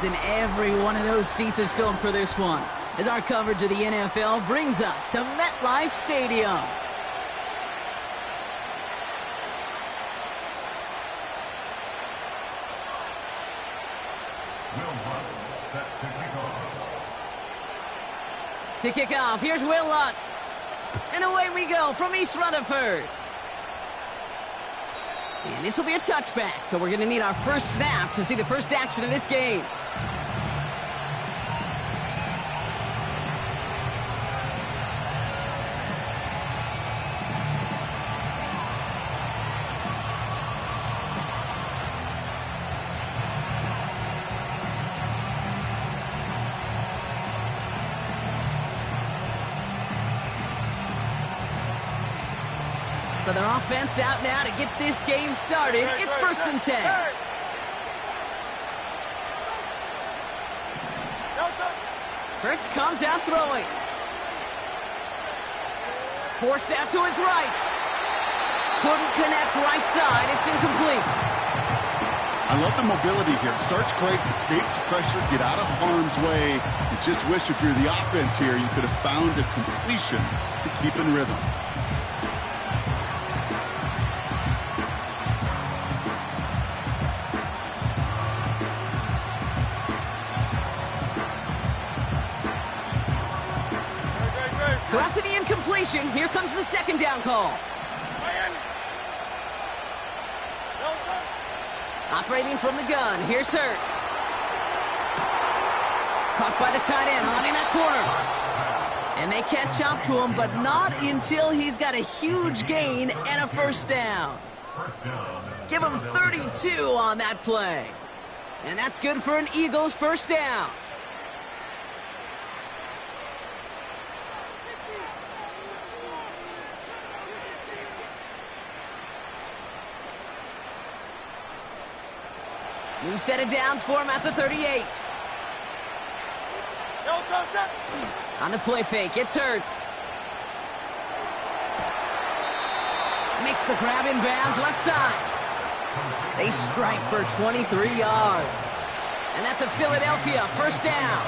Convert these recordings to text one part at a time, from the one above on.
And every one of those seats is filled for this one, as our coverage of the NFL brings us to MetLife Stadium. To kick off, here's Will Lutz. And away we go from East Rutherford. And this will be a touchback, so we're going to need our first snap to see the first action of this game. So their offense out now to get this game started. It's 1st and 10. Hurts comes out throwing. Forced out to his right. Couldn't connect right side. It's incomplete. I love the mobility here. Starts great, escapes the pressure, get out of harm's way. You just wish if you're the offense here, you could have found a completion to keep in rhythm. So after the incompletion, here comes the second down call. Operating from the gun, here's Hurts. Caught by the tight end, on in that corner. And they catch up to him, but not until he's got a huge gain and a first down. Give him 32 on that play. And that's good for an Eagles first down. New set of downs for him at the 38. On the play fake, it's Hurts. Makes the grab in bounds, left side. They strike for 23 yards. And that's a Philadelphia first down.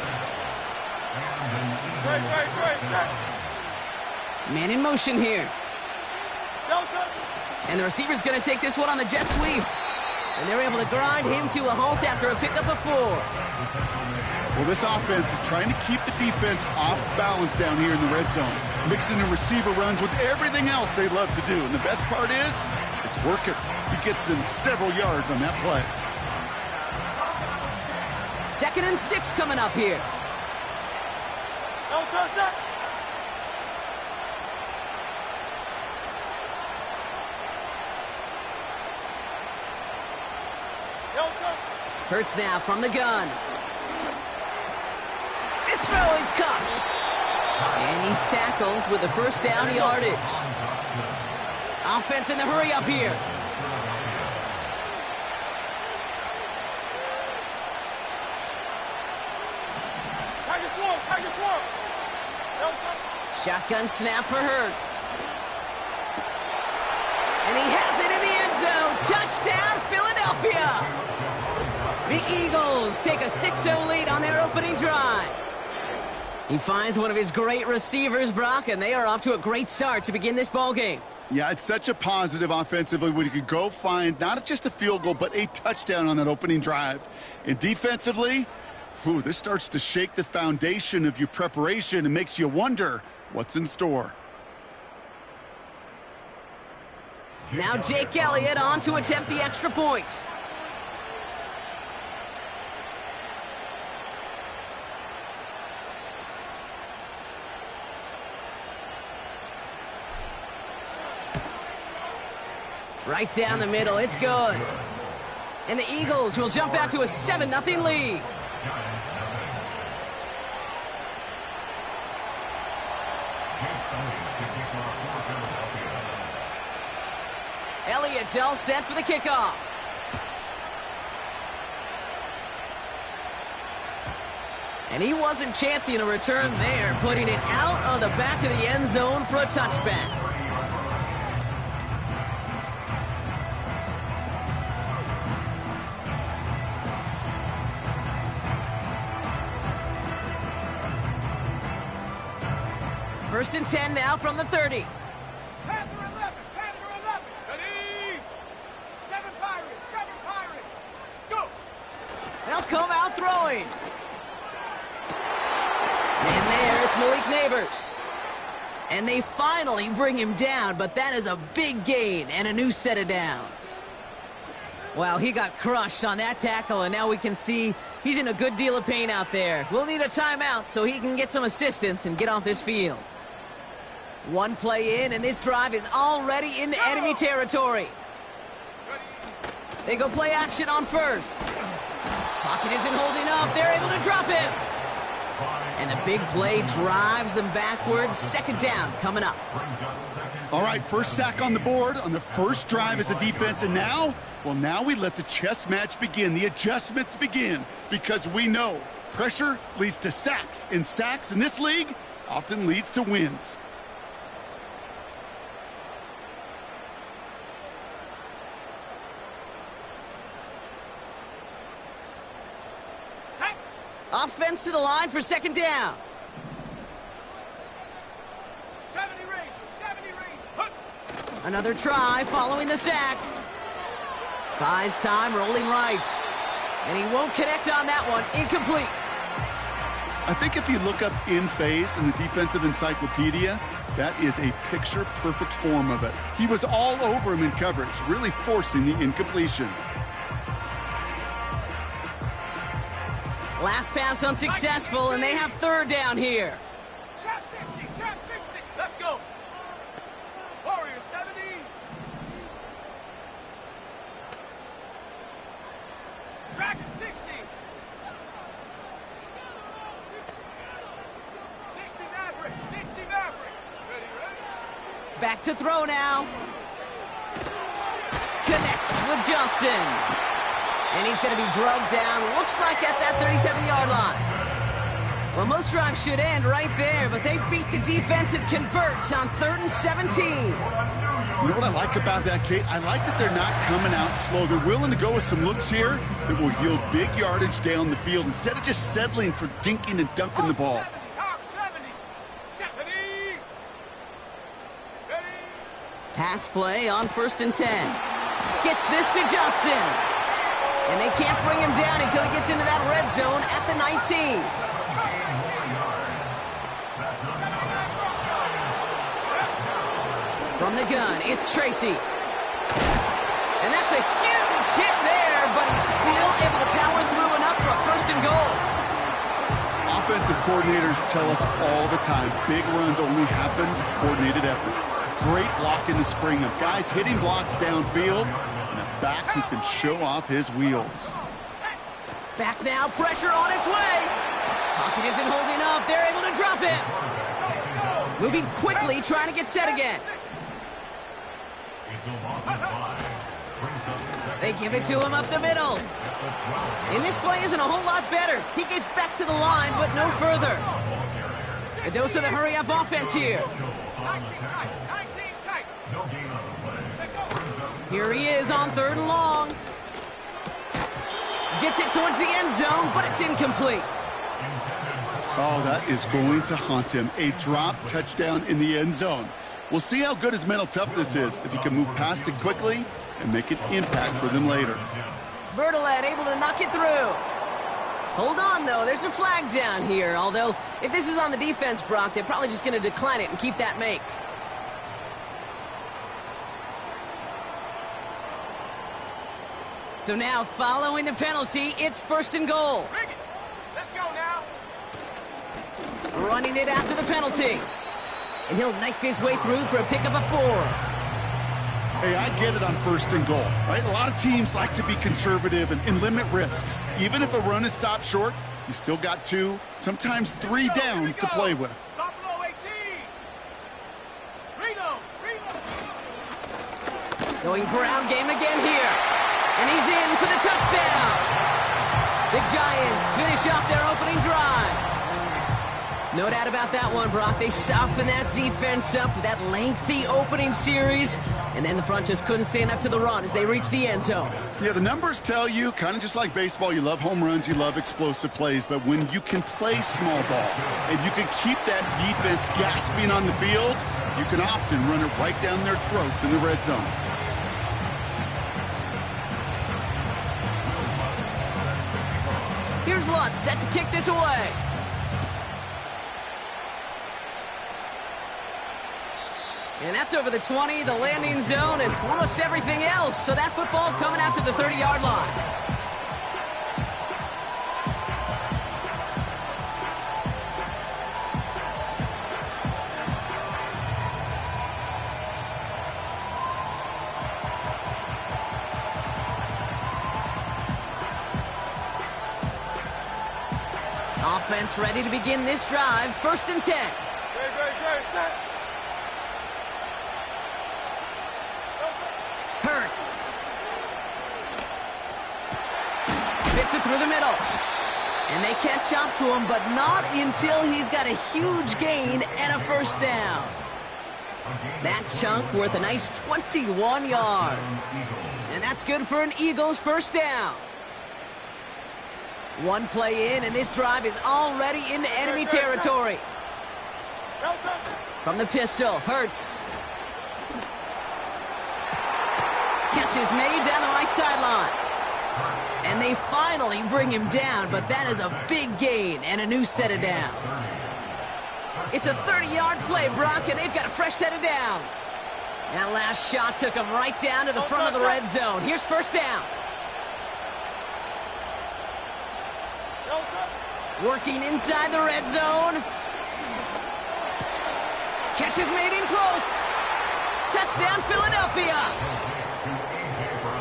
Man in motion here. And the receiver's going to take this one on the jet sweep. And they're able to grind him to a halt after a pickup of 4. Well, this offense is trying to keep the defense off balance down here in the red zone, mixing the receiver runs with everything else they love to do. And the best part is, it's working. He gets them several yards on that play. 2nd and 6 coming up here. Hurts now from the gun. This throw is cuffed. And he's tackled with the first down yardage. Offense in the hurry up here. Shotgun snap for Hurts. And he has it in the end zone. Touchdown, Philadelphia. The Eagles take a 6-0 lead on their opening drive. He finds one of his great receivers, Brock, and they are off to a great start to begin this ballgame. Yeah, it's such a positive offensively when you can go find not just a field goal, but a touchdown on that opening drive. And defensively, this starts to shake the foundation of your preparation and makes you wonder what's in store. Now Jake Elliott on to attempt the extra point. Right down the middle, it's good. And the Eagles will jump out to a 7-0 lead. Elliott's all set for the kickoff. And he wasn't chancing a return there, putting it out of the back of the end zone for a touchback. First and 10 now from the 30. Panther 11, Panther 11. Ready? 7 Pirates, 7 Pirates. Go. They'll come out throwing. And there, it's Malik Neighbors. And they finally bring him down, but that is a big gain and a new set of downs. Well, he got crushed on that tackle, and now we can see he's in a good deal of pain out there. We'll need a timeout so he can get some assistance and get off this field. One play in, and this drive is already into enemy territory. They go play action on first. Pocket isn't holding up. They're able to drop him. And the big play drives them backwards. Second down coming up. All right, first sack on the board on the first drive as a defense. And now, well, now we let the chess match begin. The adjustments begin because we know pressure leads to sacks. And sacks in this league often leads to wins. Offense to the line for second down. 70 range, 70 range. Another try following the sack. Buys time, rolling right. And he won't connect on that one. Incomplete. I think if you look up in phase in the defensive encyclopedia, that is a picture-perfect form of it. He was all over him in coverage, really forcing the incompletion. Last pass unsuccessful, and they have third down here. Chop 60, chop 60. Let's go. Warrior 70. Dragon 60. 60 Maverick, 60 Maverick. Ready? Back to throw now. Connects with Johnson. And he's going to be drugged down, looks like at that 37-yard line. Well, most drives should end right there, but they beat the defense and convert on 3rd and 17. You know what I like about that, Kate? I like that they're not coming out slow. They're willing to go with some looks here that will yield big yardage down the field instead of just settling for dinking and dunking the ball. Hawk 70. 70. Ready? Pass play on 1st and 10. Gets this to Johnson. And they can't bring him down until he gets into that red zone at the 19. From the gun, it's Tracy. And that's a huge hit there, but he's still able to power through enough for a 1st and goal. Offensive coordinators tell us all the time, big runs only happen with coordinated efforts. Great block in the spring of guys hitting blocks downfield. Back who can show off his wheels. Back now, pressure on its way. Pocket isn't holding up. They're able to drop it. Moving quickly, trying to get set again. They give it to him up the middle. And this play isn't a whole lot better. He gets back to the line, but no further. A dose of the hurry-up offense here. 19 tight, 19 tight. Here he is on 3rd and long. Gets it towards the end zone, but it's incomplete. Oh, that is going to haunt him. A drop touchdown in the end zone. We'll see how good his mental toughness is if he can move past it quickly and make an impact for them later. Bertolet able to knock it through. Hold on, though. There's a flag down here. Although, if this is on the defense, Brock, they're probably just going to decline it and keep that make. So now, following the penalty, it's 1st and goal. Bring it. Let's go now. Running it after the penalty. And he'll knife his way through for a pickup of 4. Hey, I get it on 1st and goal, right? A lot of teams like to be conservative and limit risk. Even if a run is stopped short, you still got 2, sometimes 3 downs to play with. Buffalo 18. Reno. Going ground game again here. And he's in for the touchdown. The Giants finish off their opening drive. No doubt about that one, Brock. They softened that defense up with that lengthy opening series, and then the front just couldn't stand up to the run as they reached the end zone. Yeah, the numbers tell you, kind of just like baseball, you love home runs, you love explosive plays, but when you can play small ball and you can keep that defense gasping on the field, you can often run it right down their throats in the red zone. Here's Lutz set to kick this away. And that's over the 20, the landing zone, and almost everything else. So that football coming out to the 30-yard line. Offense ready to begin this drive. 1st and 10. Great. Hurts. Fits it through the middle. And they catch up to him, but not until he's got a huge gain and a 1st down. That chunk worth a nice 21 yards. And that's good for an Eagles 1st down. One play in, and this drive is already into enemy territory. From the pistol, Hurts. Catch is made down the right sideline. And they finally bring him down, but that is a big gain and a new set of downs. It's a 30-yard play, Brock, and they've got a fresh set of downs. That last shot took him right down to the front of the red zone. Here's 1st down. Working inside the red zone. Catch is made in close. Touchdown, Philadelphia.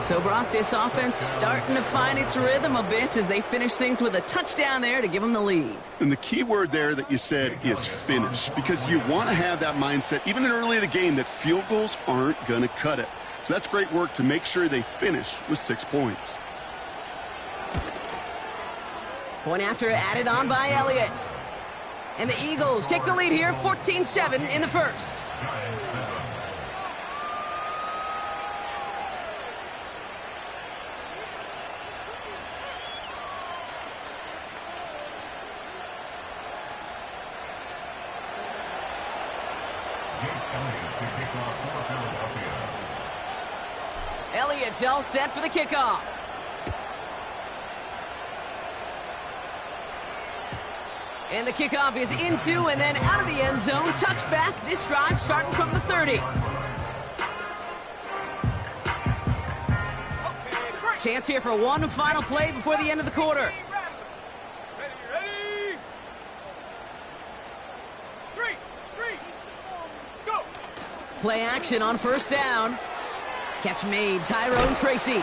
So, Brock, this offense starting to find its rhythm a bit as they finish things with a touchdown there to give them the lead. And the key word there that you said is finish, because you want to have that mindset, even in early in the game, that field goals aren't going to cut it. So that's great work to make sure they finish with 6 points. Point after added on by Elliott. And the Eagles take the lead here, 14-7 in the 1st. Elliott's all set for the kickoff. And the kickoff is into and then out of the end zone. Touchback. This drive starting from the 30. Chance here for one final play before the end of the quarter. Ready. Street. Go. Play action on 1st down. Catch made, Tyrone Tracy.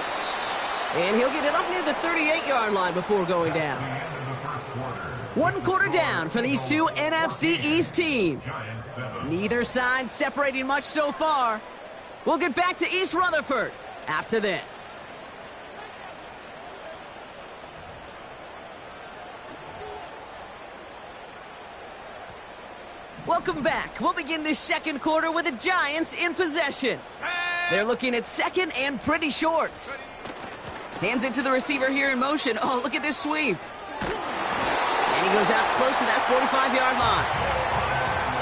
And he'll get it up near the 38-yard line before going down. 1 quarter down for these two NFC East teams. Neither side separating much so far. We'll get back to East Rutherford after this. Welcome back. We'll begin this 2nd quarter with the Giants in possession. They're looking at 2nd and pretty short. Hands it to the receiver here in motion. Oh, look at this sweep. And he goes out close to that 45-yard line.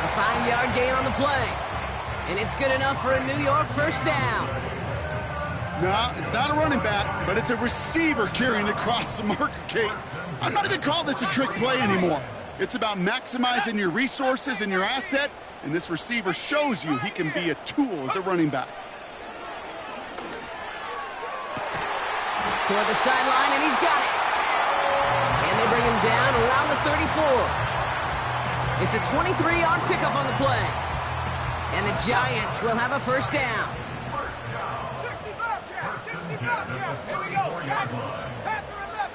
A 5-yard gain on the play. And it's good enough for a New York 1st down. No, it's not a running back, but it's a receiver carrying across the marker, Kate. I'm not even calling this a trick play anymore. It's about maximizing your resources and your asset, and this receiver shows you he can be a tool as a running back. Toward the sideline, and he's got it. And they bring him down around the 34. It's a 23-yard pickup on the play. And the Giants will have a 1st down. 65 count. Here we go. Panther 11.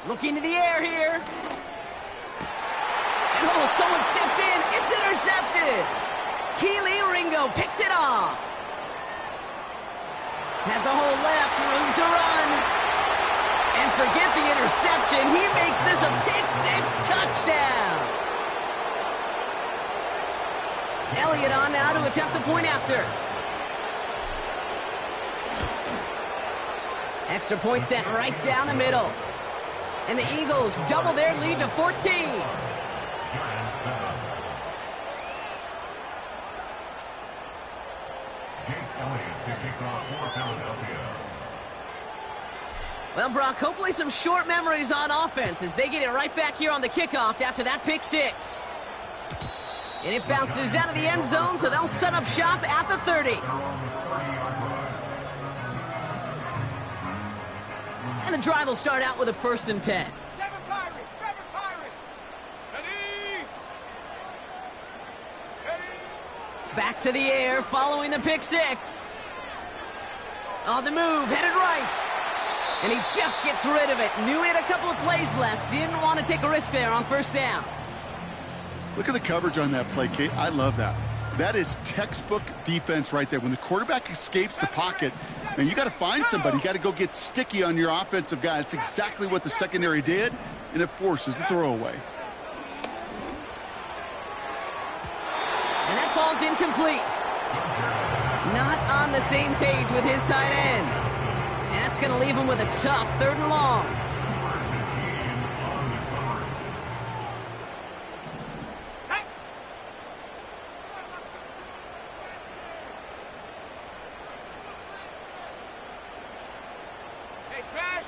Looking to the air here. And oh, someone stepped in. It's intercepted. Keely Ringo picks it off. Has a hole left, room to run. And forget the interception. He makes this a pick-6 touchdown. Elliott on now to attempt a point after. Extra point sent right down the middle. And the Eagles double their lead to 14. Well, Brock, hopefully some short memories on offense as they get it right back here on the kickoff after that pick-6. And it bounces out of the end zone, so they'll set up shop at the 30. And the drive will start out with a 1st and 10. 7 Pirates, 7 Pirates. Ready? Ready? Back to the air following the pick-6. On the move, headed right. And he just gets rid of it. Knew he had a couple of plays left. Didn't want to take a risk there on 1st down. Look at the coverage on that play, Kate. I love that. That is textbook defense right there. When the quarterback escapes the pocket, man, you got to find somebody. You got to go get sticky on your offensive guy. That's exactly what the secondary did, and it forces the throwaway. And that falls incomplete. Not on the same page with his tight end. And that's going to leave him with a tough 3rd and long. Hey, smash.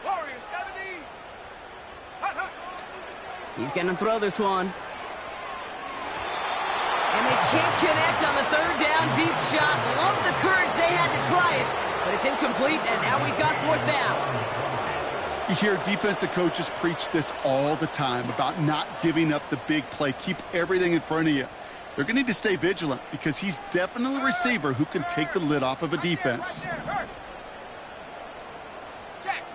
Warriors 70. Hut, hut. He's going to throw this one. And they can't connect on the 3rd down deep shot. Love the courage they had to try it, but it's incomplete, and now we've got 4th down. You hear defensive coaches preach this all the time about not giving up the big play. Keep everything in front of you. They're going to need to stay vigilant because he's definitely a receiver who can take the lid off of a defense. Check,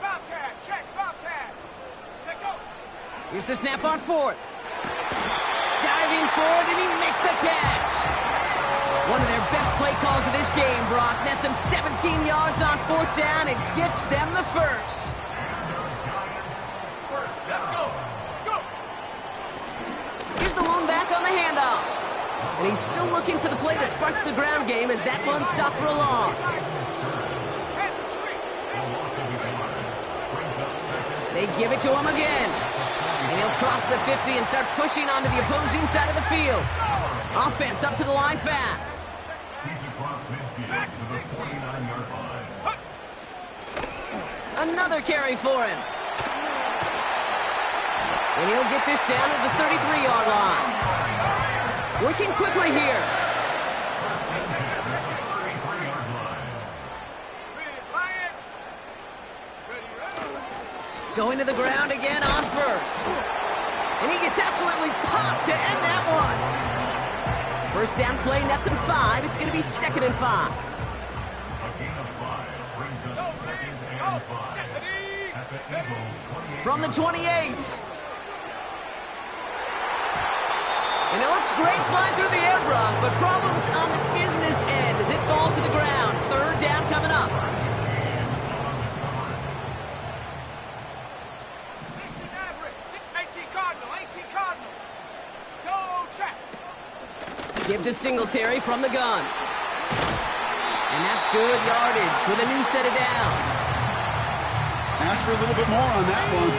Bobcat, check, Bobcat. Set, go. Here's the snap on 4th. Diving forward, and he makes the catch. One of their best play calls of this game, Brock. Nets him 17 yards on 4th down and gets them the 1st. Let's go. Go. Here's the lone back on the handoff. And he's still looking for the play that sparks the ground game as that one stopped for a loss. They give it to him again. And he'll cross the 50 and start pushing onto the opposing side of the field. Offense up to the line fast. Another carry for him. And he'll get this down to the 33-yard line. Working quickly here. Going to the ground again on 1st. And he gets absolutely popped to end that one. 1st down play nets him 5. It's going to be 2nd and 5. From the 28. And it looks great flying through the air, Brock, but problems on the business end as it falls to the ground. 3rd down coming up. 18 Cardinal, 18 Cardinal. Go check. Give to Singletary from the gun. And that's good yardage with a new set of downs. Ask for a little bit more on that one.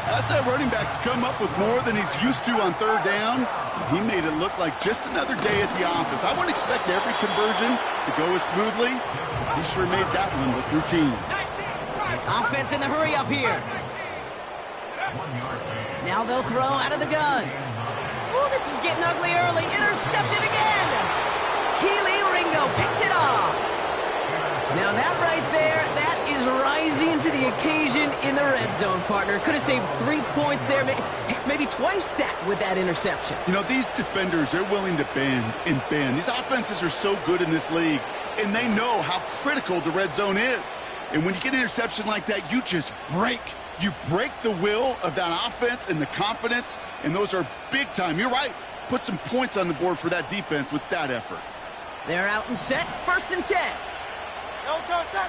That's that running back to come up with more than he's used to on 3rd down. He made it look like just another day at the office. I wouldn't expect every conversion to go as smoothly. He sure made that one look routine. Offense in the hurry up here. Now they'll throw out of the gun. Oh, this is getting ugly early. Intercepted again. Keely Ringo picks it off. Now that right there, that is rising to the occasion in the red zone, partner. Could have saved 3 points there, maybe twice that with that interception. You know, these defenders, they're willing to bend and bend. These offenses are so good in this league, and they know how critical the red zone is. And when you get an interception like that, you just break. You break the will of that offense and the confidence, and those are big time. You're right. Put some points on the board for that defense with that effort. They're out and set. 1st and 10. Go, go, go.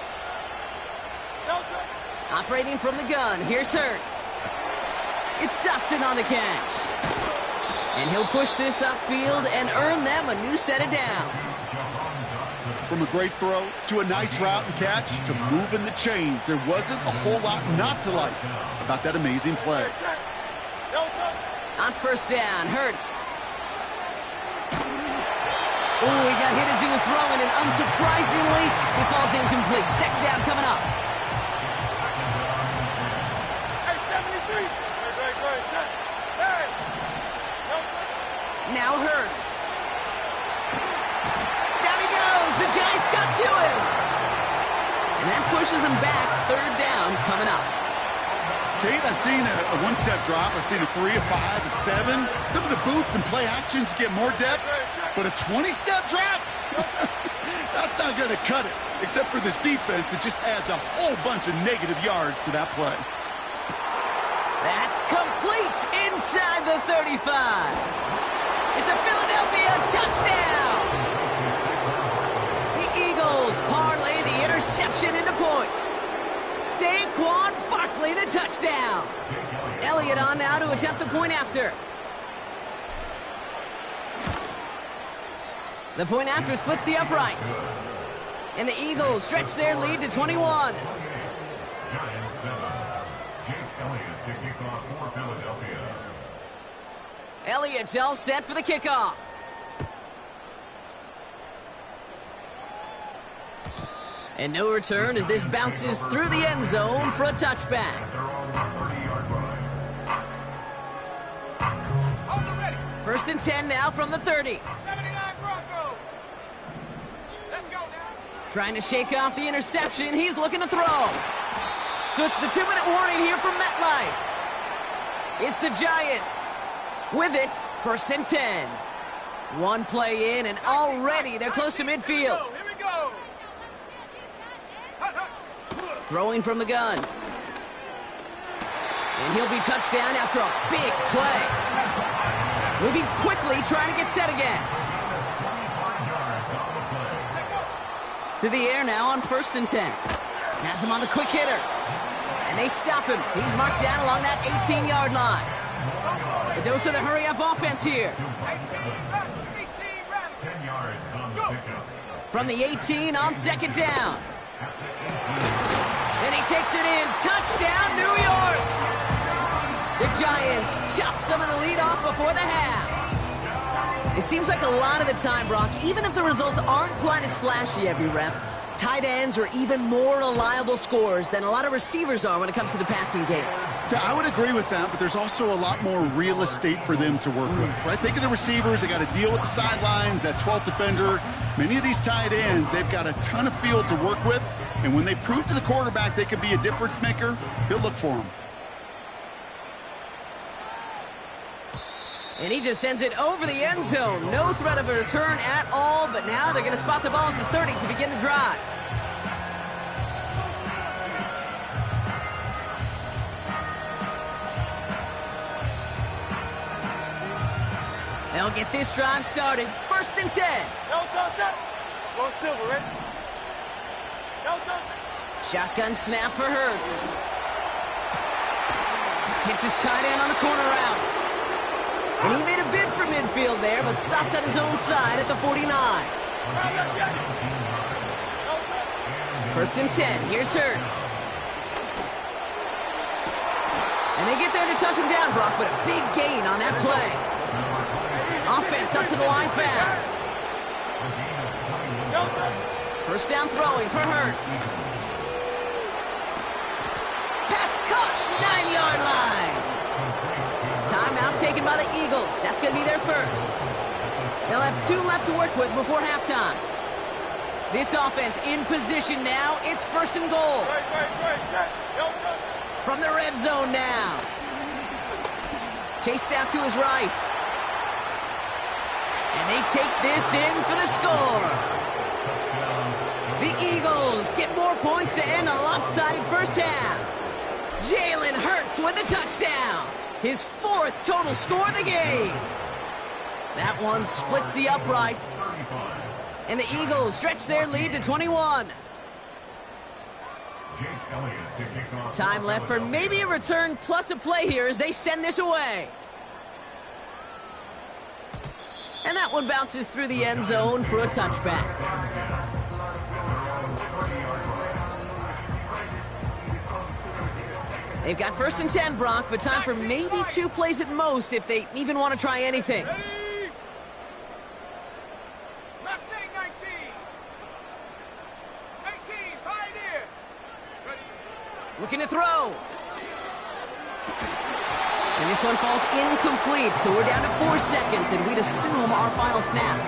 Operating from the gun, here's Hurts. It's Dotson on the catch. And he'll push this upfield and earn them a new set of downs. From a great throw to a nice route and catch to moving the chains, there wasn't a whole lot not to like about that amazing play. On first down, Hurts. Oh, he got hit as he was throwing, and unsurprisingly, he falls incomplete. Second down coming up. Now Hurts. Down he goes. The Giants got to him. And that pushes him back. Third down coming up. Kate, I've seen a one-step drop. I've seen a 3, a 5, a 7. Some of the boots and play actions get more depth, but a 20-step drop? That's not going to cut it. Except for this defense, it just adds a whole bunch of negative yards to that play. That's complete inside the 35. It's a Philadelphia touchdown. The Eagles parlay the interception into points. Saquon Barkley, the touchdown. Elliott on now to attempt the point after. The point after splits the uprights. And the Eagles stretch their lead to 21. Elliott's all set for the kickoff. And no return as this bounces through the end zone for a touchback. First and 10 now from the 30. 79 Broncos. Let's go now. Trying to shake off the interception. He's looking to throw. So it's the 2-minute warning here from MetLife. It's the Giants. With it, first and 10. One play in, and already they're close to midfield. Here we go. Throwing from the gun. And he'll be touchdown after a big play. Moving quickly, trying to get set again. To the air now on first and 10. Has him on the quick hitter. And they stop him. He's marked down along that 18-yard line. A dose of the hurry-up offense here. From the 18 on second down. And he takes it in. Touchdown, New York! The Giants chop some of the lead off before the half. It seems like a lot of the time, Brock, even if the results aren't quite as flashy every rep, tight ends are even more reliable scorers than a lot of receivers are when it comes to the passing game. Yeah, I would agree with that, but there's also a lot more real estate for them to work with, right? Think of the receivers. They got to deal with the sidelines, that 12th defender. Many of these tight ends, they've got a ton of field to work with, and when they prove to the quarterback they can be a difference maker, he'll look for them. And he just sends it over the end zone. No threat of a return at all, but now they're going to spot the ball at the 30 to begin the drive. They'll get this drive started. First and 10. No touchdown. Go silver, right? No touchdown. Shotgun snap for Hurts. Hits his tight end on the corner route. And he made a bid for midfield there, but stopped on his own side at the 49. First and 10. Here's Hurts. And they get there to touch him down, Brock, but a big gain on that play. Offense up to the line fast. First down throwing for Hurts. Pass caught, 9-yard line. Timeout taken by the Eagles. That's going to be their first. They'll have 2 left to work with before halftime. This offense in position now. It's first and goal. From the red zone now. Chased out to his right. And they take this in for the score. The Eagles get more points to end a lopsided first half. Jalen Hurts with a touchdown. His 4th total score of the game. That one splits the uprights. And the Eagles stretch their lead to 21. Time left for maybe a return plus a play here as they send this away. And that one bounces through the end zone for a touchback. They've got 1st and 10, Brock, but time for maybe 2 plays at most if they even want to try anything. Mustang 19. 19, Pioneer. Ready. Looking to throw. And this one falls incomplete, so we're down to 4 seconds, and we'd assume our final snap.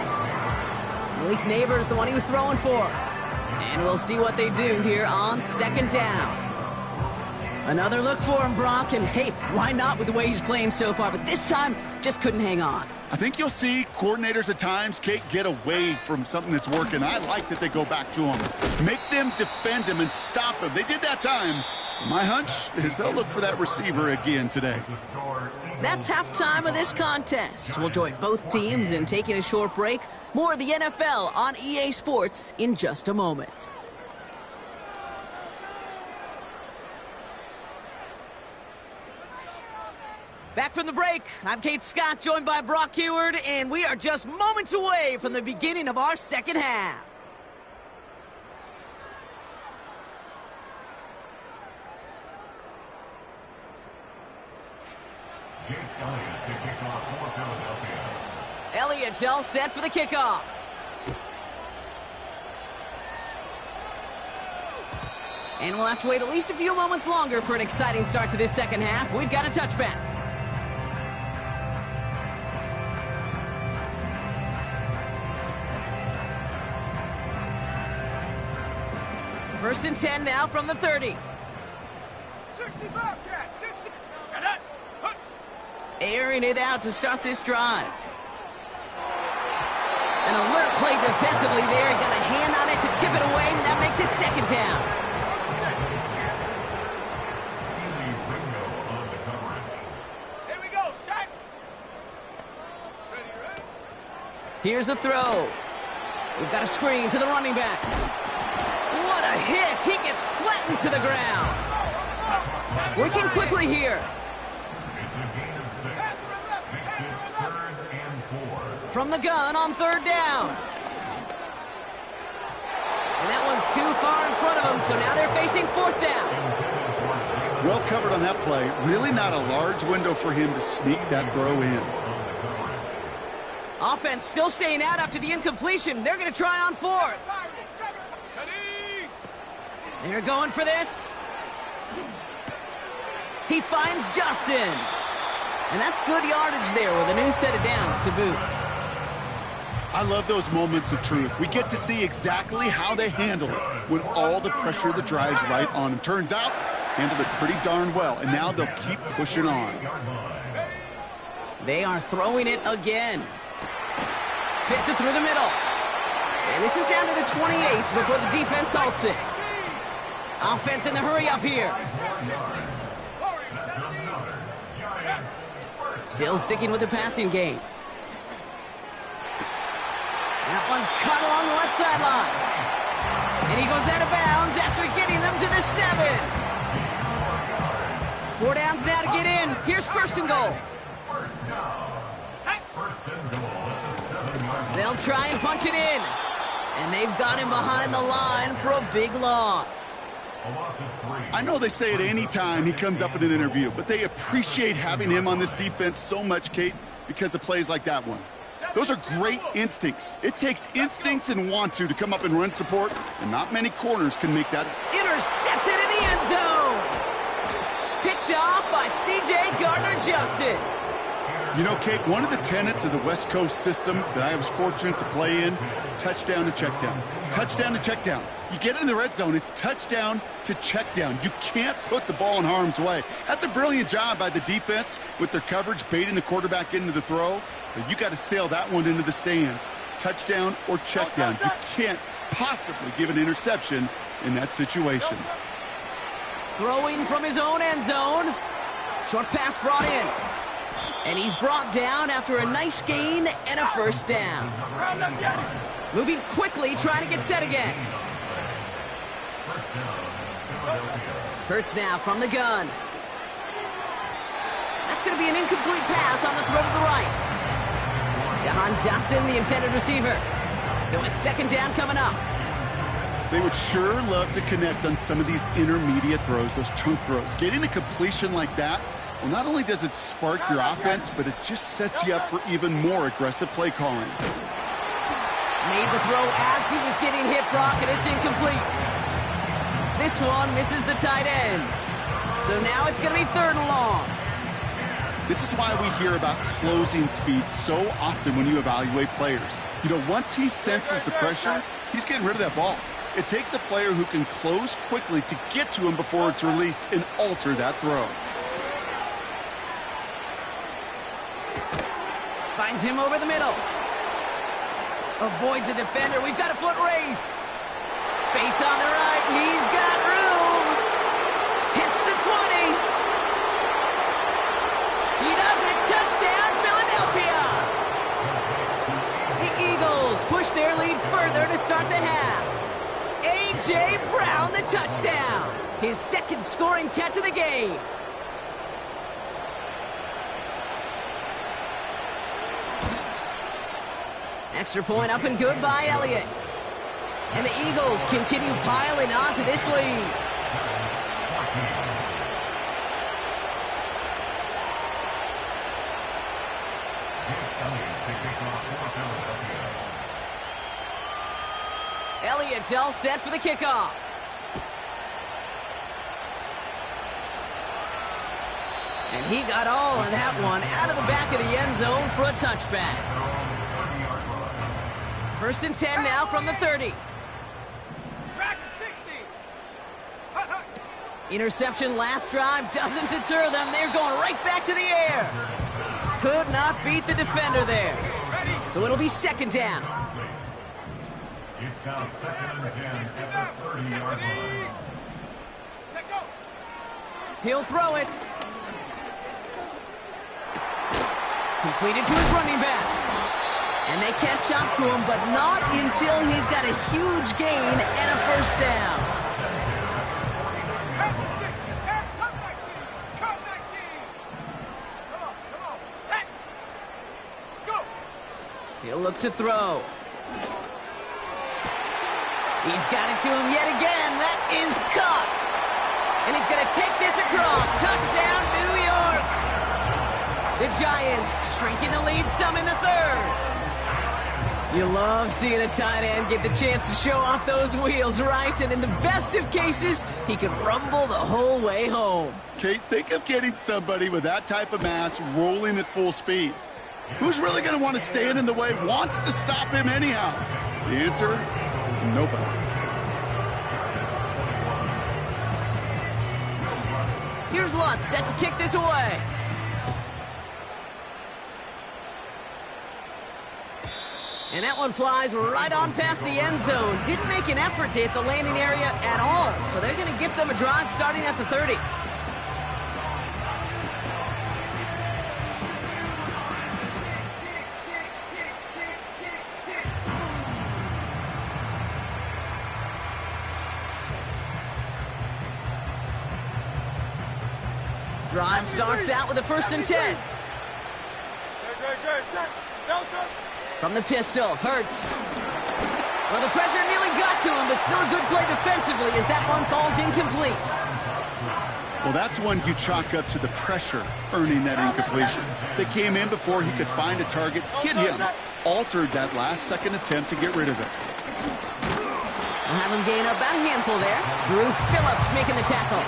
Malik Neighbors, the one he was throwing for. And we'll see what they do here on 2nd down. Another look for him, Brock, and hey, why not with the way he's playing so far, but this time, just couldn't hang on. I think you'll see coordinators at times, Kate, get away from something that's working. I like that they go back to him. Make them defend him and stop him. They did that time. My hunch is they'll look for that receiver again today. That's halftime of this contest. We'll join both teams in taking a short break. More of the NFL on EA Sports in just a moment. Back from the break, I'm Kate Scott, joined by Brock Heward, and we are just moments away from the beginning of our second half. Elliott's all set for the kickoff. And we'll have to wait at least a few moments longer for an exciting start to this second half. We've got a touchback. First and 10 now from the 30. 60 Bobcat, 60. Airing it out to start this drive. An alert play defensively there. Got a hand on it to tip it away. That makes it 2nd down. Here we go, set. Ready, ready. Here's a throw. We've got a screen to the running back. What a hit! He gets flattened to the ground. Working quickly here. From the gun on 3rd down. And that one's too far in front of them, so now they're facing 4th down. Well covered on that play. Really not a large window for him to sneak that throw in. Offense still staying out after the incompletion. They're going to try on 4th. They're going for this. He finds Johnson. And that's good yardage there with a new set of downs to boot. I love those moments of truth. We get to see exactly how they handle it when all the pressure of the drive's right on them. Turns out, handled it pretty darn well, and now they'll keep pushing on. They are throwing it again. Fits it through the middle. And this is down to the 28 before the defense halts it. Offense in the hurry up here. Still sticking with the passing game. That one's cut along the left sideline. And he goes out of bounds after getting them to the 7. 4 downs now to get in. Here's 1st and goal. They'll try and punch it in. And they've got him behind the line for a big loss. I know they say it any time he comes up in an interview, but they appreciate having him on this defense so much, Kate, because of plays like that one. Those are great instincts. It takes instincts and want to come up and run support, and not many corners can make that. Intercepted in the end zone. Picked off by C.J. Gardner-Johnson. You know, Kate, one of the tenets of the West Coast system that I was fortunate to play in, touchdown to check down. Touchdown to check down. You get in the red zone, it's touchdown to check down. You can't put the ball in harm's way. That's a brilliant job by the defense with their coverage, baiting the quarterback into the throw. But you got to sail that one into the stands. Touchdown or check down. You can't possibly give an interception in that situation. Throwing from his own end zone. Short pass brought in. And he's brought down after a nice gain and a 1st down. Moving quickly, trying to get set again. Hurts now from the gun. That's going to be an incomplete pass on the throw to the right. Jahan Dotson, the intended receiver. So it's second down coming up. They would sure love to connect on some of these intermediate throws, those chunk throws. Getting a completion like that, well, not only does it spark your offense, but it just sets you up for even more aggressive play calling. Made the throw as he was getting hit, Brock, and it's incomplete. This one misses the tight end. So now it's going to be third and long. This is why we hear about closing speed so often when you evaluate players. You know, once he senses the pressure, he's getting rid of that ball. It takes a player who can close quickly to get to him before it's released and alter that throw. Finds him over the middle. Avoids a defender. We've got a foot race. Space on the right. He's got room. Hits the 20. He does it. Touchdown, Philadelphia. The Eagles push their lead further to start the half. A.J. Brown, the touchdown. His second scoring catch of the game. Extra point up and good by Elliott. And the Eagles continue piling on to this lead. Elliott's all set for the kickoff. And he got all of that one out of the back of the end zone for a touchback. First and 10 now from the 30. Interception last drive doesn't deter them. They're going right back to the air. Could not beat the defender there. So it'll be second down. It's now second and 10 at the 30-yard line. He'll throw it. Completed to his running back. And they catch up to him, but not until he's got a huge gain and a first down. He'll look to throw. He's got it to him yet again. That is caught. And he's going to take this across. Touchdown, New York. The Giants shrinking the lead some in the third. You love seeing a tight end get the chance to show off those wheels, right? And in the best of cases, he could rumble the whole way home. Kate, think of getting somebody with that type of mass rolling at full speed. Who's really going to want to stand in the way, wants to stop him anyhow? The answer, nobody. Here's Lutz set to kick this away. And that one flies right on past the end zone. Didn't make an effort to hit the landing area at all. So they're going to give them a drive starting at the 30. Drive starts out with a first and 10. From the pistol, Hurts. Well, the pressure nearly got to him, but still a good play defensively as that one falls incomplete. Well, that's one you chalk up to the pressure earning that incompletion. They came in before he could find a target, hit him, altered that last-second attempt to get rid of it. We'll have him gain about a handful there. Drew Phillips making the tackle.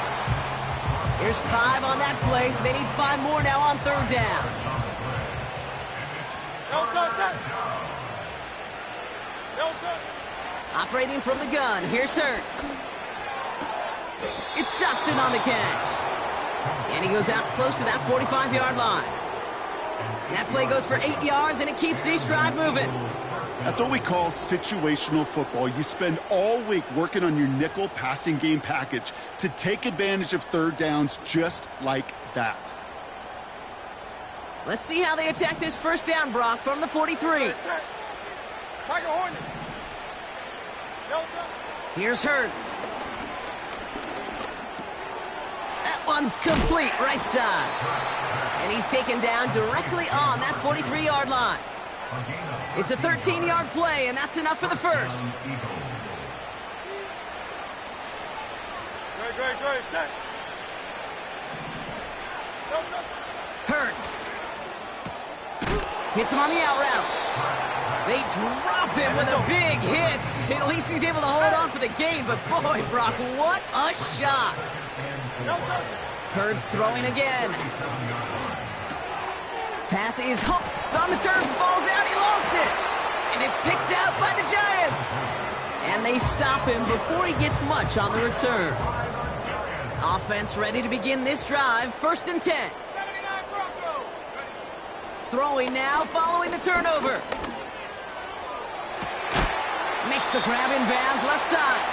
Here's 5 on that play. They need 5 more now on third down. Operating from the gun. Here's Hurts. It's Dotson on the catch. And he goes out close to that 45-yard line. That play goes for 8 yards, and it keeps this drive moving. That's what we call situational football. You spend all week working on your nickel passing game package to take advantage of third downs just like that. Let's see how they attack this first down, Brock, from the 43. Here's Hurts. That one's complete right side. And he's taken down directly on that 43-yard line. It's a 13-yard play, and that's enough for the first. Great. Hurts. Hits him on the out route. They drop him with a big hit. At least he's able to hold on for the gain, but boy, Brock, what a shot. Hurts throwing again. Pass is hooked. It's on the turf, falls out, he lost it. And it's picked out by the Giants. And they stop him before he gets much on the return. Offense ready to begin this drive, 1st and 10. 79 Broncos. Throwing now, following the turnover. Makes the grab in bounds, left side.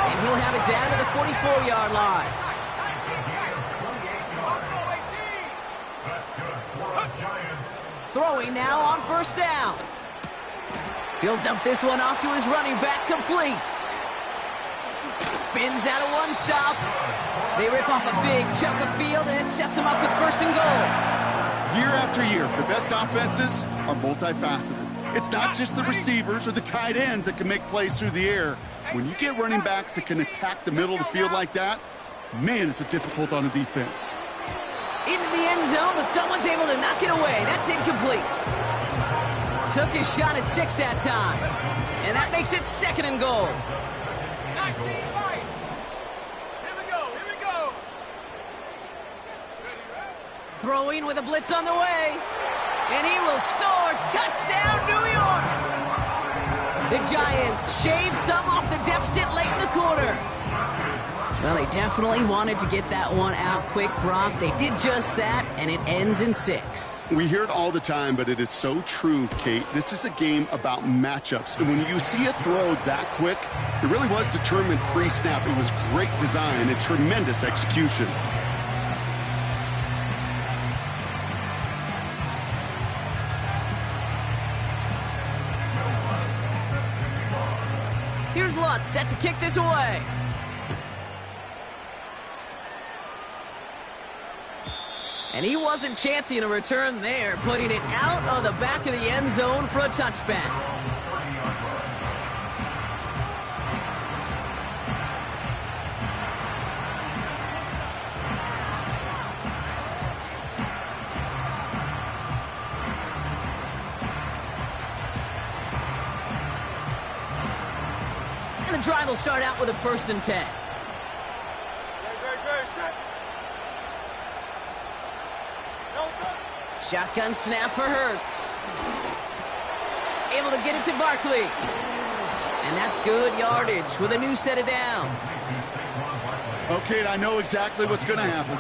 And he'll have it down to the 44-yard line. Throwing now on 1st down. He'll dump this one off to his running back, complete. Spins out of one stop. They rip off a big chunk of field, and it sets them up with 1st and goal. Year after year, the best offenses are multifaceted. It's not just the receivers or the tight ends that can make plays through the air. When you get running backs that can attack the middle of the field like that, man, it's difficult on a defense. Into the end zone, but someone's able to knock it away. That's incomplete. Took his shot at 6 that time. And that makes it 2nd and goal. 19 right. Here we go. Throwing with a blitz on the way. And he will score. Touchdown, New York! The Giants shave some off the deficit late in the quarter. Well, they definitely wanted to get that one out quick, Brock. They did just that, and it ends in 6. We hear it all the time, but it is so true, Kate. This is a game about matchups. And when you see a throw that quick, it really was determined pre-snap. It was great design and tremendous execution. Here's Lutz set to kick this away. And he wasn't chancing a return there, putting it out of the back of the end zone for a touchback. And the drive will start out with a 1st and 10. Shotgun snap for Hurts. Able to get it to Barkley. And that's good yardage with a new set of downs. Okay, I know exactly what's going to happen.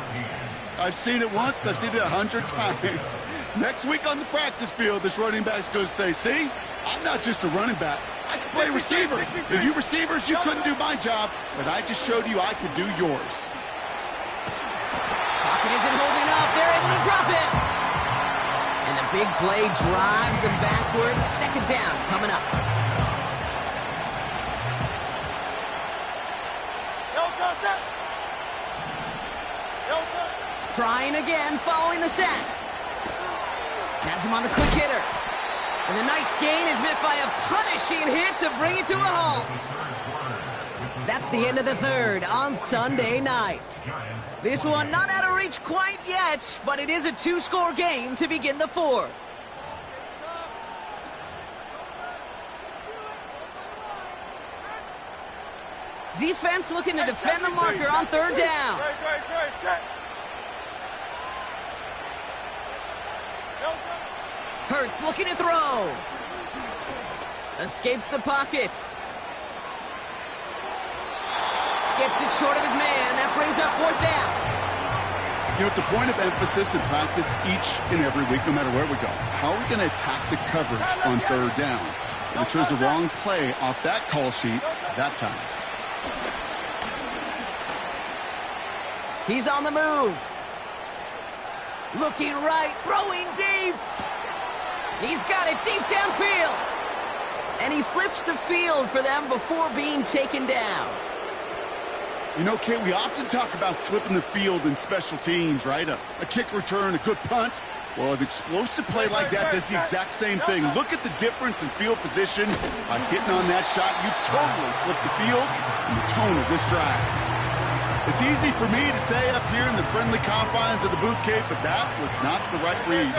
I've seen it once. I've seen it 100 times. Next week on the practice field, this running back's going to say, see, I'm not just a running back. I can play receiver. And you receivers, you couldn't do my job, but I just showed you I could do yours. Pocket isn't holding up. They're able to drop it. And the big play drives them backwards. 2nd down coming up. Trying again, following the sack. Has him on the quick hitter. And the nice gain is met by a punishing hit to bring it to a halt. That's the end of the 3rd on Sunday night. This one not out of reach quite yet, but it is a 2-score game to begin the 4th. Defense looking to defend the marker on 3rd down. Hurts looking to throw. Escapes the pocket. Skips it short of his man. That brings up 4th down. You know, it's a point of emphasis in practice each and every week, no matter where we go. How are we going to attack the coverage on 3rd down? And it chose the wrong play off that call sheet that time. He's on the move. Looking right, throwing deep. He's got it deep downfield. And he flips the field for them before being taken down. You know, Kate, we often talk about flipping the field in special teams, right? A kick return, a good punt. Well, an explosive play like that does the exact same thing. Look at the difference in field position. By hitting on that shot, you've totally flipped the field and the tone of this drive. It's easy for me to say up here in the friendly confines of the booth, Kate, but that was not the right read.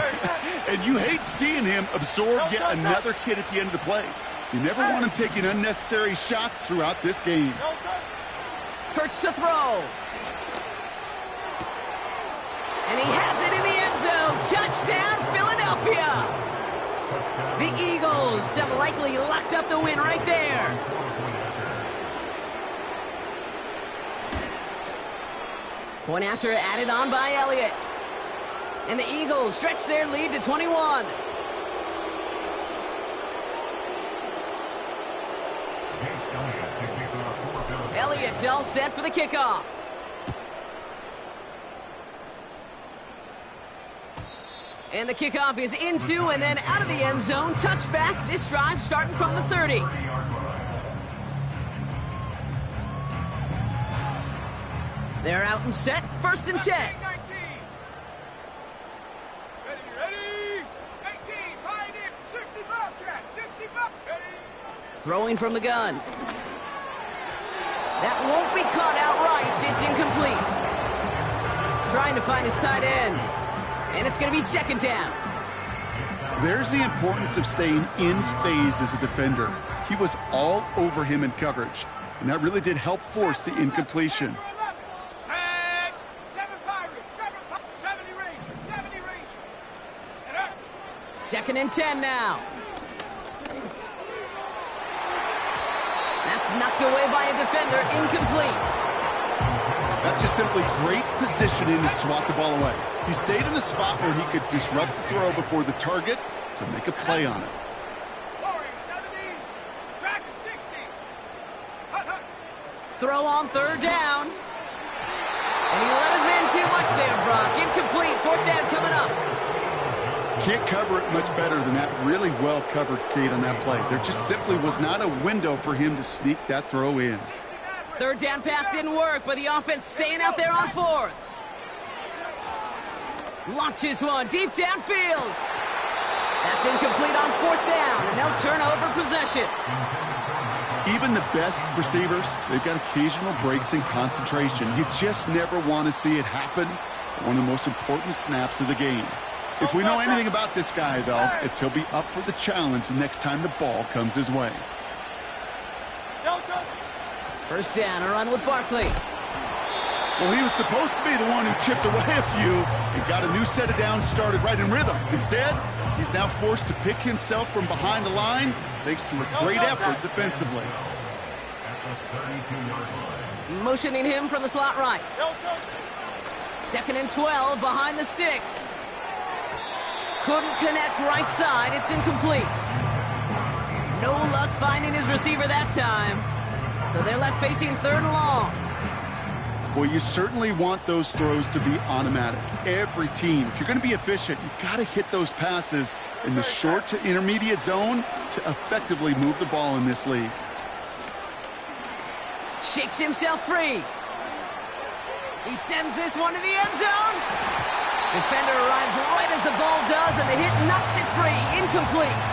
And you hate seeing him absorb yet another hit at the end of the play. You never want him taking unnecessary shots throughout this game. Hurts to throw. And he has it in the end zone. Touchdown, Philadelphia. The Eagles have likely locked up the win right there. Point after added on by Elliott. And the Eagles stretch their lead to 21. Elliott's all set for the kickoff. And the kickoff is into and then out of the end zone. Touchback. This drive starting from the 30. They're out and set. First and 10. 19. Ready. 18. Behind him. 60 Bobcat. 60 Bobcat. Ready. Throwing from the gun. That won't be caught outright. It's incomplete. Trying to find his tight end. And it's going to be second down. There's the importance of staying in phase as a defender. He was all over him in coverage, and that really did help force the incompletion. 70 Rangers. Second and 10 now. That's knocked away by a defender. Incomplete. That's just simply great positioning to swat the ball away. He stayed in a spot where he could disrupt the throw before the target could make a play on it. 70. Track at 60. Throw on third down. And he let his man too much there, Brock. Incomplete. Fourth down coming up. Can't cover it much better than that. Really well covered, Kate, on that play. There just simply was not a window for him to sneak that throw in. Third down pass didn't work, but the offense staying out there on fourth. Launches one deep downfield. That's incomplete on fourth down, and they'll turn over possession. Even the best receivers, they've got occasional breaks in concentration. You just never want to see it happen. One of the most important snaps of the game. If we know anything about this guy, though, it's he'll be up for the challenge the next time the ball comes his way. First down, a run with Barkley. Well, he was supposed to be the one who chipped away a few and got a new set of downs started right in rhythm. Instead, he's now forced to pick himself from behind the line thanks to a great effort defensively. Motioning him from the slot right. Second and 12 behind the sticks. Couldn't connect right side. It's incomplete. No luck finding his receiver that time. So they're left facing third and long. Well, you certainly want those throws to be automatic. Every team, if you're going to be efficient, you've got to hit those passes in the short to intermediate zone to effectively move the ball in this league. Shakes himself free. He sends this one to the end zone. Defender arrives right as the ball does, and the hit knocks it free. Incomplete.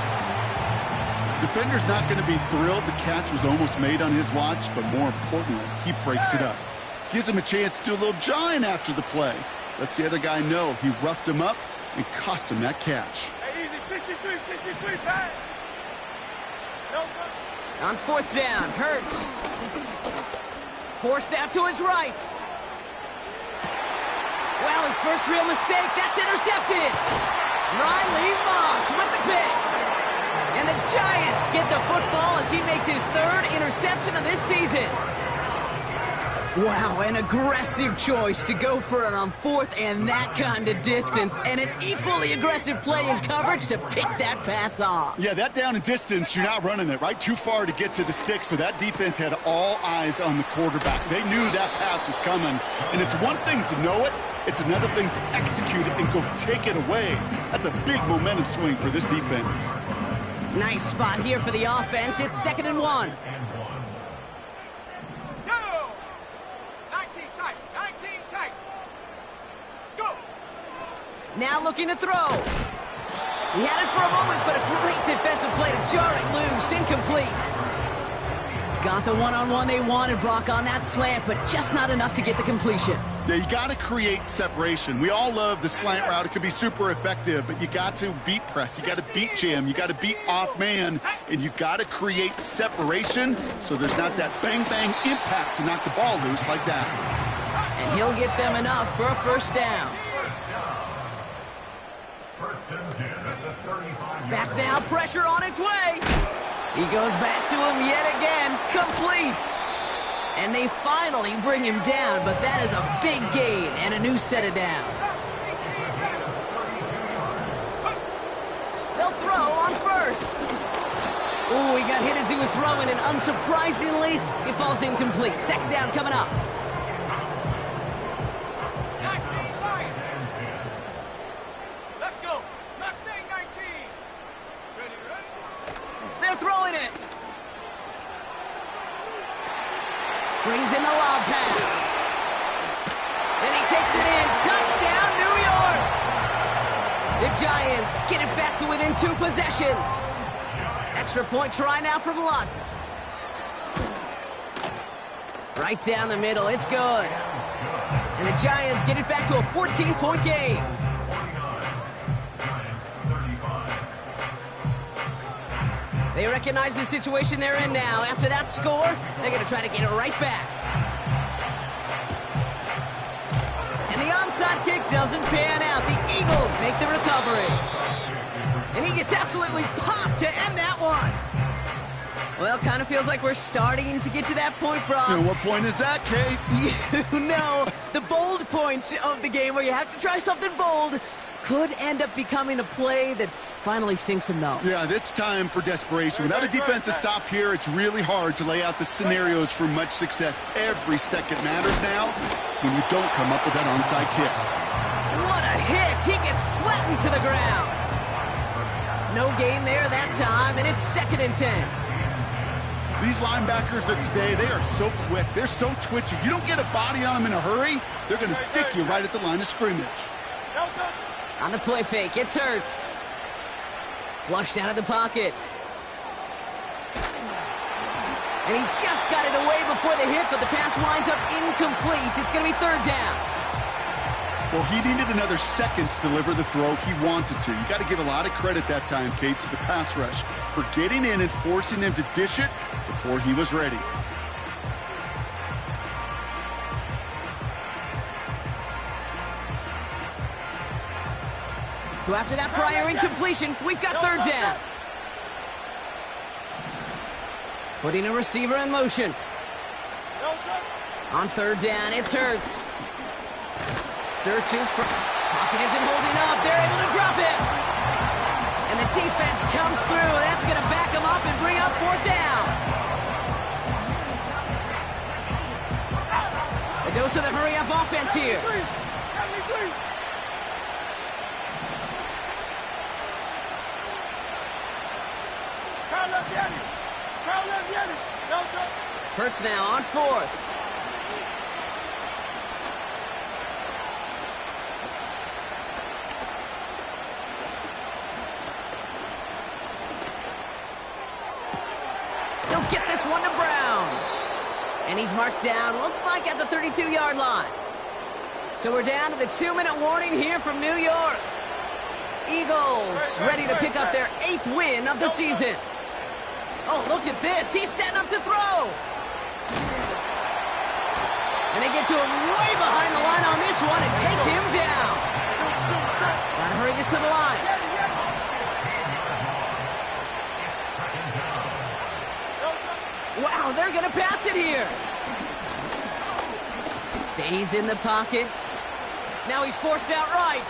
Defender's not going to be thrilled the catch was almost made on his watch, but more importantly, he breaks it up. Gives him a chance to do a little jawing after the play. Lets the other guy know he roughed him up and cost him that catch. Hey, easy. 63, pass. On fourth down, Hurts. Forced out to his right. Well, his first real mistake. That's intercepted. Riley Moss with the pick. And the Giants get the football as he makes his third interception of this season. Wow, an aggressive choice to go for it on fourth and that kind of distance. And an equally aggressive play in coverage to pick that pass off. Yeah, that down and distance, you're not running it, right? Too far to get to the stick, so that defense had all eyes on the quarterback. They knew that pass was coming. And it's one thing to know it. It's another thing to execute it and go take it away. That's a big momentum swing for this defense. Nice spot here for the offense. It's second and 1. tight. 19 tight. Go. Now looking to throw. He had it for a moment, but a great defensive play to jar it loose. Incomplete. Got the one-on-one they wanted, Brock, on that slant, but just not enough to get the completion. Yeah, you got to create separation. We all love the slant route. It can be super effective, but you got to beat press. You got to beat jam. You got to beat off man, and you got to create separation so there's not that bang-bang impact to knock the ball loose like that. And he'll get them enough for a first down. Back now, pressure on its way. He goes back to him yet again, complete. And they finally bring him down, but that is a big gain and a new set of downs. They'll throw on first. Ooh, he got hit as he was throwing, and unsurprisingly, it falls incomplete. Second down coming up. 19 Lions. Let's go. Mustang 19. Ready. They're throwing it. Brings in the lob pass. Then he takes it in. Touchdown, New York. The Giants get it back to within 2 possessions. Extra point try now from Lutz. Right down the middle. It's good. And the Giants get it back to a 14-point game. They recognize the situation they're in now. After that score, they're going to try to get it right back. And the onside kick doesn't pan out. The Eagles make the recovery. And he gets absolutely popped to end that one. Well, kind of feels like we're starting to get to that point, Brock. And what point is that, Kate? You know, the bold point of the game where you have to try something bold could end up becoming a play that finally sinks him, though. Yeah, it's time for desperation. Without a defensive stop here, it's really hard to lay out the scenarios for much success. Every second matters now when you don't come up with that onside kick. What a hit! He gets flattened to the ground. No gain there that time, and it's 2nd and 10. These linebackers of today, they are so quick. They're so twitchy. You don't get a body on them in a hurry, they're going to stick you right at the line of scrimmage. On the play fake, it's Hurts. Flushed out of the pocket. And he just got it away before the hit, but the pass winds up incomplete. It's going to be 3rd down. Well, he needed another second to deliver the throw he wanted to. You got to give a lot of credit that time, Kate, to the pass rush for getting in and forcing him to dish it before he was ready. So after that prior incompletion, we've got 3rd down. Putting a receiver in motion. On 3rd down, it's Hurts. Searches for... Pocket isn't holding up. They're able to drop it. And the defense comes through. That's going to back them up and bring up 4th down. A dose of the hurry-up offense here. Hurts now on 4th. He'll get this one to Brown. And he's marked down, looks like at the 32-yard line. So we're down to the 2-minute warning here from New York. Eagles ready to pick up their 8th win of the season. Oh, look at this. He's setting up to throw. And they get to him way behind the line on this one and take him down. Gotta hurry this to the line. Wow, they're gonna pass it here. Stays in the pocket. Now he's forced out right.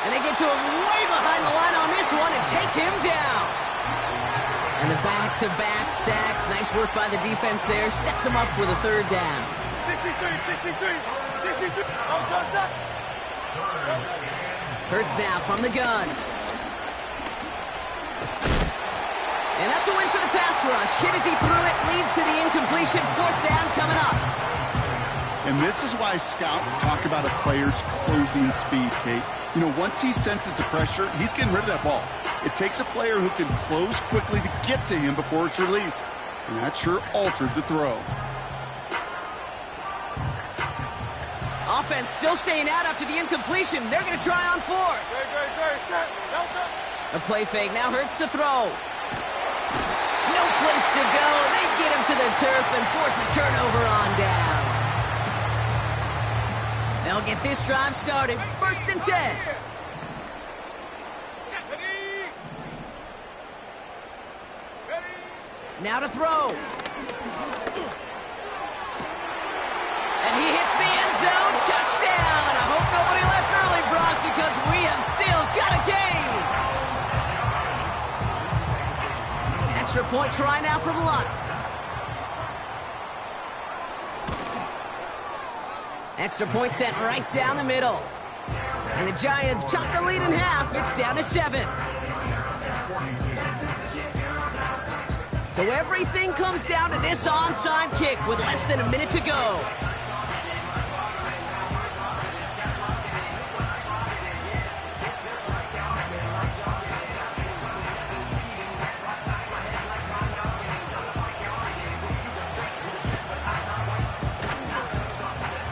And they get to him way behind the line on this one and take him down. And the back-to-back sacks. Nice work by the defense there. Sets him up with a 3rd down. 63. Hurts now from the gun. And that's a win for the pass rush. Hit as he threw it. Leads to the incompletion. 4th down coming up. And this is why scouts talk about a player's closing speed, Kate. You know, once he senses the pressure, he's getting rid of that ball. It takes a player who can close quickly to get to him before it's released. And that sure altered the throw. Offense still staying out after the incompletion. They're going to try on fourth. A play fake now hurts the throw. No place to go. They get him to the turf and force a turnover on downs. They'll get this drive started. 1st and 10. Now to throw. And he hits the end zone. Touchdown. I hope nobody left early, Brock, because we have still got a game. Extra point try now from Lutz. Extra point sent right down the middle. And the Giants chop the lead in half. It's down to 7. So everything comes down to this onside kick with less than a minute to go.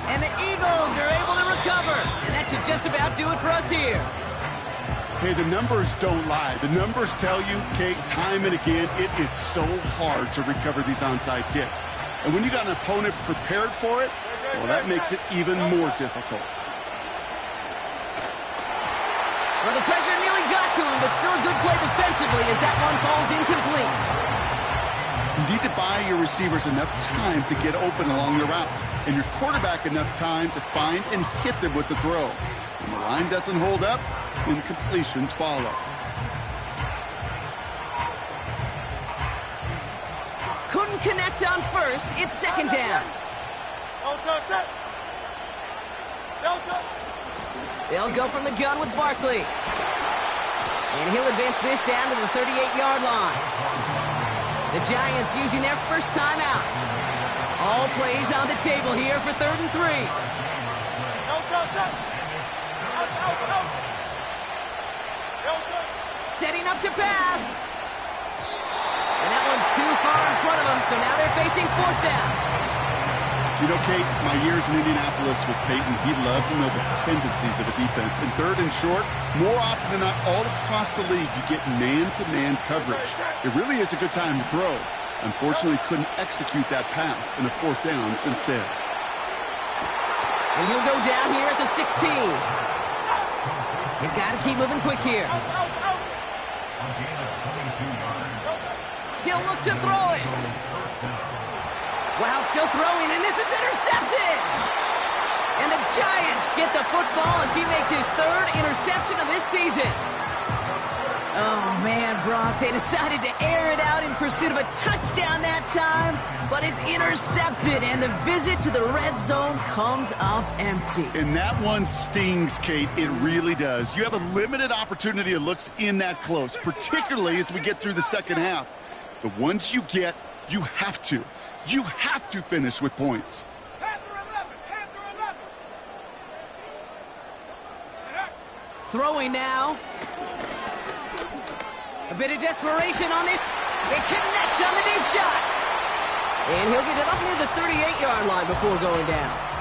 And the Eagles are able to recover. And that should just about do it for us here. Hey, the numbers don't lie. The numbers tell you, Kate, time and again, it is so hard to recover these onside kicks. And when you got an opponent prepared for it, well, that makes it even more difficult. Well, the pressure nearly got to him, but still a good play defensively as that one falls incomplete. You need to buy your receivers enough time to get open along the route, and your quarterback enough time to find and hit them with the throw. When the line doesn't hold up, incompletions follow. Couldn't connect on first. It's 2nd down. They'll go from the gun with Barkley. And he'll advance this down to the 38-yard line. The Giants using their first timeout. All plays on the table here for 3rd and 3. Setting up to pass. And that one's too far in front of them, so now they're facing 4th down. You know, Kate, my years in Indianapolis with Peyton, he loved to know the tendencies of a defense. And 3rd and short, more often than not, all across the league, you get man-to-man coverage. It really is a good time to throw. Unfortunately, couldn't execute that pass in the 4th downs instead. And he'll go down here at the 16. You've got to keep moving quick here. He'll look to throw it. Wow, still throwing, and this is intercepted. And the Giants get the football as he makes his 3rd interception of this season. Oh, man, Brock, they decided to air it out in pursuit of a touchdown that time, but it's intercepted, and the visit to the red zone comes up empty. And that one stings, Kate. It really does. You have a limited opportunity of looks in that close, particularly as we get through the 2nd half. The ones you get, you have to. You have to finish with points. Throwing now. A bit of desperation on this. They connect on the deep shot. And he'll get it up near the 38-yard line before going down.